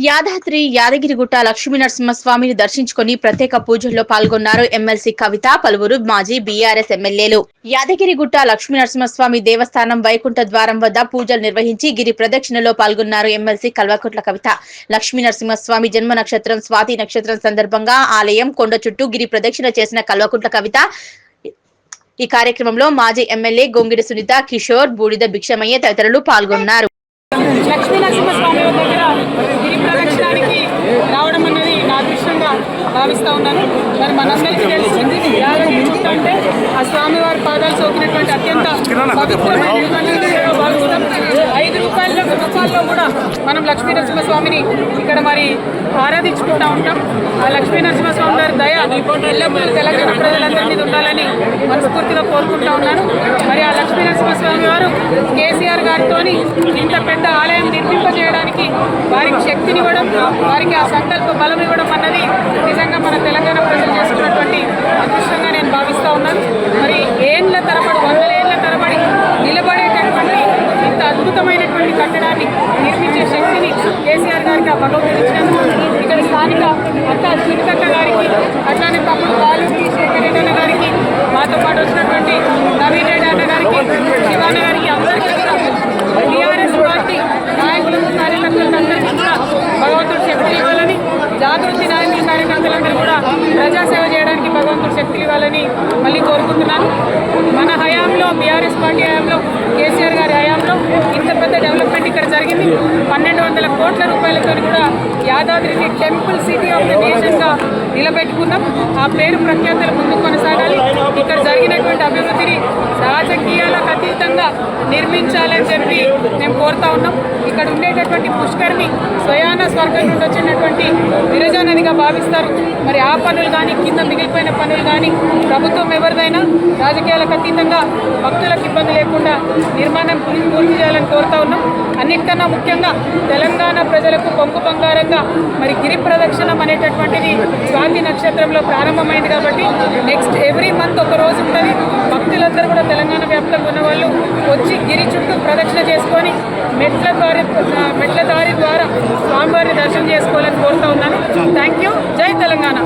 యాదాద్రి యాదగిరిగుట్ట లక్ష్మీనరసింహస్వామిని దర్శించుకుని ప్రత్యేక పూజల్లో పాల్గొన్నారు ఎమ్మెల్సీ కవిత, పలువురు మాజీ బీఆర్ఎస్ ఎమ్మెల్యేలు. యాదగిరిగుట్ట లక్ష్మీనరసింహస్వామి దేవస్థానం వైకుంఠ ద్వారం వద్ద పూజలు నిర్వహించి గిరి ప్రదక్షిణలో పాల్గొన్నారు ఎమ్మెల్సీ కల్వకుంట్ల కవిత. లక్ష్మీనరసింహస్వామి జన్మ నక్షత్రం స్వాతి నక్షత్రం సందర్భంగా ఆలయం కొండ చుట్టూ గిరి ప్రదక్షిణ చేసిన కల్వకుంట్ల కవిత ఈ కార్యక్రమంలో మాజీ ఎమ్మెల్యే గొంగిడి సునీత, కిషోర్, బూడిద భిక్షమయ్య తదితరులు పాల్గొన్నారు. లక్ష్మీనరసింహస్వామి దగ్గర గిరి ప్రదక్షిణానికి రావడం అనేది నా అదృష్టంగా భావిస్తూ ఉన్నాను. మరి మనందరికీ తెలిసింది యాదగిరిగుట్ట అంటే ఆ స్వామివారి పాదాలు సోకినటువంటి అత్యంత పవిత్రమైనటువంటి భావిస్తాం. 5 రూపాయల్లో కూడా మనం లక్ష్మీనరసింహస్వామిని ఇక్కడ మరి ఆరాధించుకుంటూ ఉంటాం. ఆ లక్ష్మీనరసింహస్వామి గారి దయ ఎల్లప్పుడూ తెలంగాణ ప్రజలందరి మీద ఉండాలని మనస్ఫూర్తిగా కోరుకుంటూ ఉన్నాను. మరి ఆ లక్ష్మీనరసింహస్వామి వారు కేసీఆర్ గారితో ఇంత పెద్ద ఆలయం నిర్మింపజేయడానికి వారికి శక్తినివ్వడం, వారికి ఆ సంకల్ప బలం ఇవ్వడం అన్నది నిజంగా మన తెలంగాణ ప్రజలు చేసుకున్నటువంటి అదృష్టంగా నేను భావిస్తూ ఉన్నాను. మరి ఏళ్ల తరబడి 100 ఏళ్ల తరబడి నిలబడేటటువంటి ఇంత అద్భుతమైనటువంటి కట్టడాన్ని నిర్మించే శక్తిని కేసీఆర్ గారికి ఆ భగవంతుడు ఇచ్చినందుకు ఇక్కడ స్థానిక అక్క సునీతక్క గారికి, అట్లానే తమ్ముడు బాలుకి, శేఖర్ రెడ్డి అన్న గారికి, మాతో పాటు వచ్చినటువంటి నవీన్ రెడ్డి అన్న గారికి, శివాన్న గారికి, అందరికీ కూడా టీఆర్ఎస్ పార్టీ నాయకులకు, కార్యకర్తలకు అందరికీ కూడా భగవంతుడు శక్తులు ఇవ్వాలని, జాగృతి నాయకులు, కార్యకర్తలందరూ కూడా ప్రజాసేవ చేయడానికి భగవంతుడు శక్తులు ఇవ్వాలని మళ్ళీ కోరుకుంటున్నాను. మన హయాంలో, బీఆర్ఎస్ పార్టీ హయాంలో, కేసీఆర్ గారి హయాంలో ఇంత పెద్ద డెవలప్మెంట్ ఇక్కడ జరిగింది. 1200 కోట్ల రూపాయలతో కూడా యాదాద్రిని టెంపుల్ సిటీ ఆఫ్ ద నేషన్గా నిలబెట్టుకున్నాం. ఆ పేరు ప్రఖ్యాతలు ముందుకు కొనసాగాలి. ఇక్కడ జరిగినటువంటి అభివృద్ధిని రాజకీయాలకు అతీతంగా నిర్మించాలని చెప్పి మేము కోరుతా ఉన్నాం. ఇక్కడ ఉండేటటువంటి పుష్కరిని స్వయాన స్వర్గం నుండి వచ్చినటువంటి విరజా నదిగా భావిస్తారు. మరి ఆ పనులు కానీ, కింద మిగిలిపోయిన పనులు కానీ ప్రభుత్వం ఎవరిదైనా రాజకీయాలకు అతీతంగా భక్తులకు ఇబ్బంది లేకుండా నిర్మాణం పూర్తి చేయాలని కోరుతా ఉన్నాం. అన్నిటికన్నా ముఖ్యంగా తెలంగాణ ప్రజలకు కొంగు బంగారంగా మరి గిరి ప్రదక్షిణం అనేటటువంటిది స్వాతి నక్షత్రంలో ప్రారంభమైంది కాబట్టి నెక్స్ట్ ఎవ్రీ మంత్ ఒక రోజు ఉంటుంది. భక్తులందరూ కూడా తెలంగాణ వ్యాప్తంగా ఉన్న వాళ్ళు వచ్చి గిరి చుట్టూ ప్రదక్షిణ చేసుకొని మెట్ల దారి ద్వారా స్వామివారిని దర్శనం చేసుకోవాలని కోరుతా ఉన్నాను. Thank you. జై తెలంగాణ.